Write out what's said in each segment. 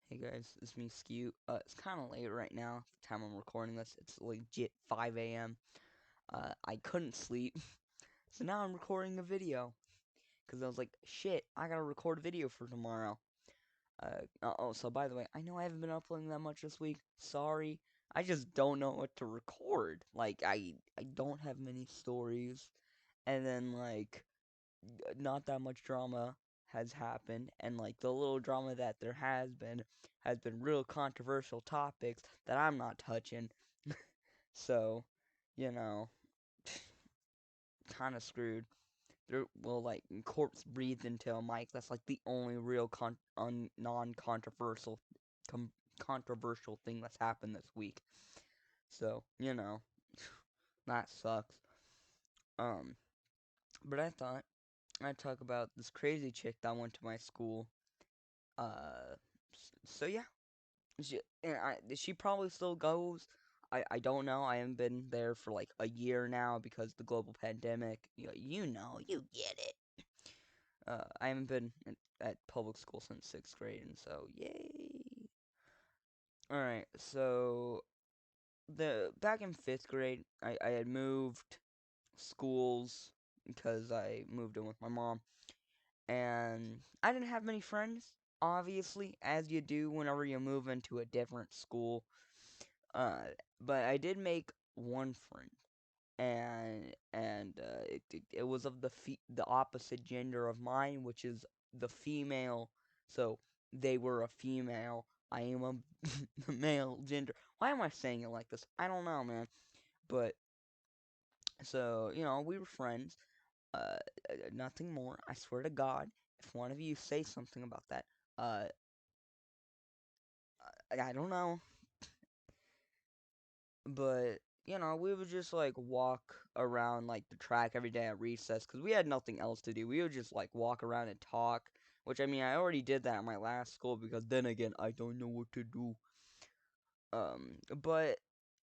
Hey guys, it's me, Skew. It's kind of late right now. The time I'm recording this, it's legit 5 a.m. I couldn't sleep, so now I'm recording a video. Because I was like, shit, I gotta record a video for tomorrow. So by the way, I know I haven't been uploading that much this week. Sorry. I just don't know what to record. Like, I don't have many stories. And then, like, not that much drama has happened, and like the little drama that there has been real controversial topics that I'm not touching. So, you know, kind of screwed. There, well, like corpse breathed into a mic. That's like the only real non-controversial com- controversial thing that's happened this week. So, that sucks. Um, but I thought I'd talk about this crazy chick that went to my school. Uh, so yeah, she probably still goes. I don't know. I haven't been there for like a year now because the global pandemic. You get it. I haven't been at public school since sixth grade, and so yay. All right, so the back in fifth grade, I had moved schools because I moved in with my mom, and I didn't have many friends. Obviously, as you do whenever you move into a different school. Uh, but I did make one friend, and it was of the opposite gender of mine, which is the female. So they were a female. I am a the male gender. Why am I saying it like this? I don't know, man. But so we were friends. Nothing more. I swear to God, if one of you say something about that, uh, I don't know. But we would just like walk around like the track every day at recess because we had nothing else to do. We would just like walk around and talk, which I mean I already did that at my last school because then again I don't know what to do. But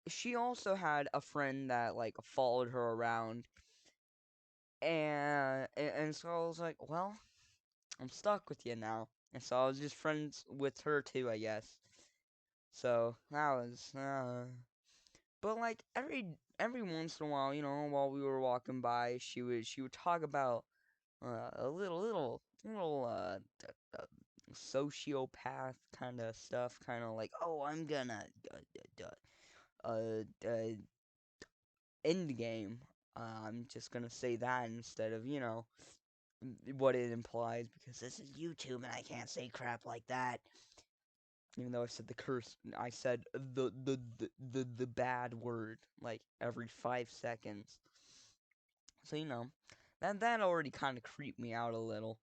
she also had a friend that like followed her around, and so I was like, well, I'm stuck with you now, and so I was just friends with her too, I guess. So that was But like every once in a while, while we were walking by, she would talk about a little sociopath kind of stuff, kind of like, oh, I'm gonna end game. I'm just gonna say that instead of what it implies because this is YouTube and I can't say crap like that. Even though I said the curse, I said the bad word like every 5 seconds. So that already kind of creeped me out a little,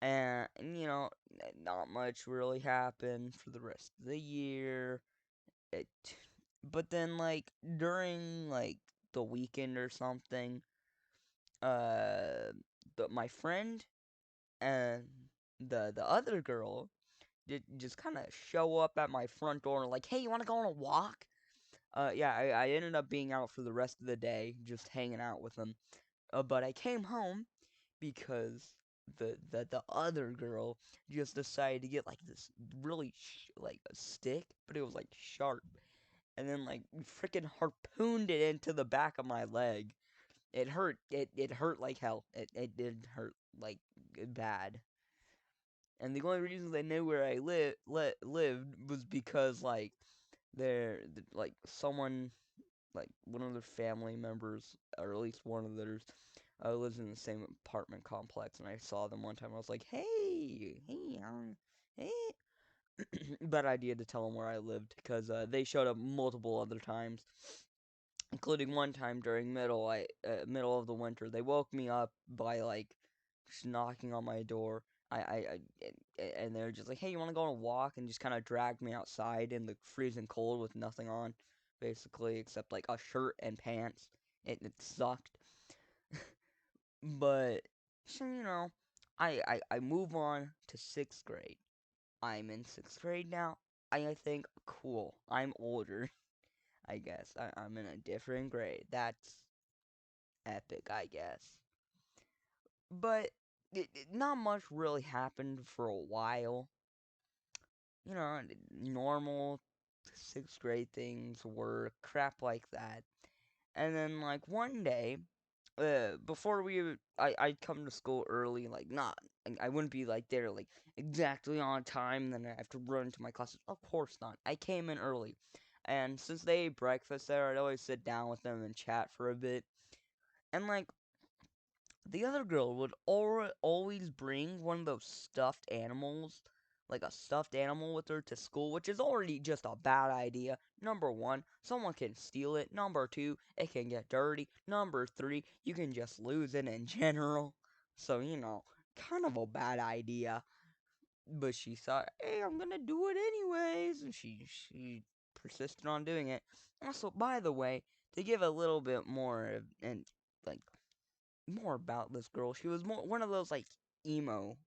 and not much really happened for the rest of the year. It, but then like during like the weekend or something, uh, my friend and the other girl did just kind of show up at my front door like, hey, you want to go on a walk? Yeah, I ended up being out for the rest of the day, just hanging out with them. But I came home because the other girl just decided to get like this really like a stick, but it was like sharp, and then like freaking harpooned it into the back of my leg. It hurt. It hurt like hell. It did hurt like bad. And the only reason they knew where I lived was because like like someone like one of their family members, or at least one of theirs, lives in the same apartment complex, and I saw them one time. I was like, hey." Bad idea to tell them where I lived because they showed up multiple other times, including one time during middle of the winter. They woke me up by like just knocking on my door. And they're just like, "Hey, you want to go on a walk?" And just kind of dragged me outside in the freezing cold with nothing on, basically, except like a shirt and pants. It sucked, but so I move on to sixth grade. I'm in sixth grade now. I think cool. I'm older. I guess I'm in a different grade. That's epic, I guess. But not much really happened for a while. you know, normal 6th grade things, work, crap like that. And then like one day, before I'd come to school early, like not, I wouldn't be like there like exactly on time. Then I have to run to my classes. Of course not. I came in early, and since they ate breakfast there, I'd always sit down with them and chat for a bit. And like the other girl would always bring one of those stuffed animals, like a stuffed animal with her to school, which is already just a bad idea. Number one, someone can steal it. Number two, it can get dirty. Number three, you can just lose it in general. So, kind of a bad idea. But she thought, hey, I'm gonna do it anyways. And she persisted on doing it. Also, by the way, to give a little bit more and like more about this girl. She was more one of those like emo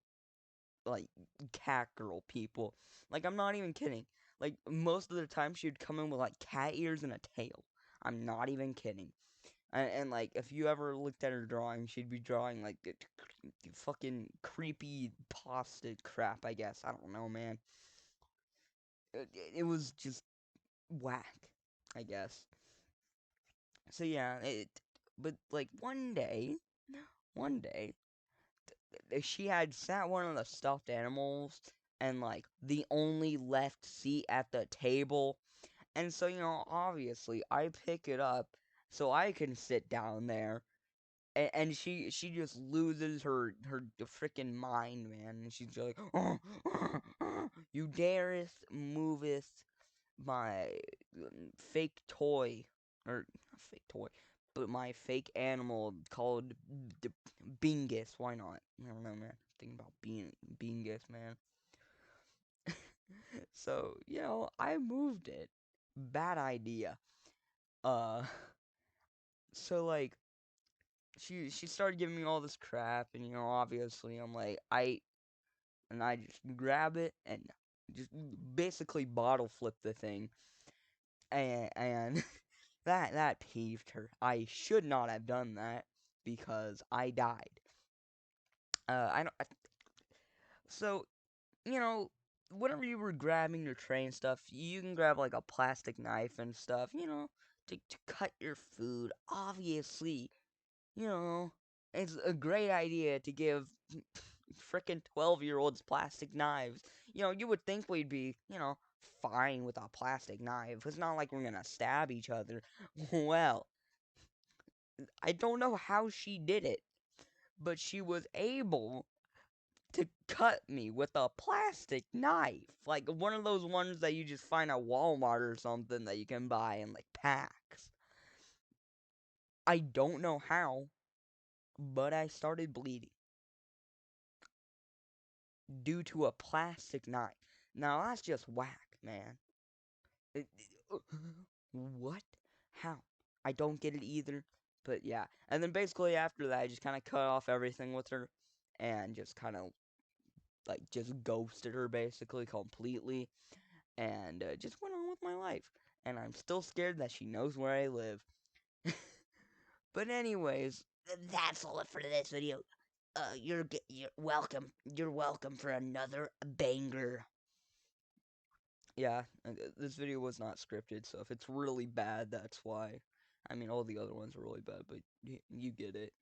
like cat girl people. Like I'm not even kidding. Like most of the time she'd come in with like cat ears and a tail. I'm not even kidding. And like if you ever looked at her drawing, she'd be drawing like fucking creepy pasta crap, I guess. I don't know, man. It was just whack, I guess. So yeah, but like one day she had sat one of the stuffed animals and like the only left seat at the table. And so, obviously I pick it up so I can sit down there. And she just loses her freaking mind, man. And she's just like, you darest moveth my fake toy, or not fake toy, but my fake animal called Bingus. Why not? I don't know, man. Thinking about Bingus, man. So I moved it. Bad idea. Uh, so like she started giving me all this crap, and obviously I'm like I just grab it and just basically bottle flip the thing, and that peeved her. I should not have done that because I died. I don't. So whenever you were grabbing your tray and stuff, you can grab like a plastic knife and stuff. To cut your food. Obviously, you know, it's a great idea to give frickin' 12-year-olds plastic knives. You would think we'd be, fine with a plastic knife. It's not like we're gonna stab each other. Well, I don't know how she did it, but she was able to cut me with a plastic knife. Like one of those ones that you just find at Walmart or something that you can buy in like packs. I don't know how, but I started bleeding due to a plastic knife. Now that's just whack, man. What? How? I don't get it either. But yeah. And then basically after that, I just kind of cut off everything with her and just kind of like just ghosted her basically completely and just went on with my life. And I'm still scared that she knows where I live. But anyways, that's all for this video. You're welcome. You're welcome for another banger. Yeah, this video was not scripted, so if it's really bad, that's why. I mean, all the other ones are really bad, but you get it.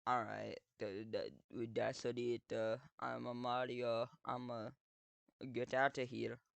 Alright, that's it. I'm a Mario. I'm a get out of here.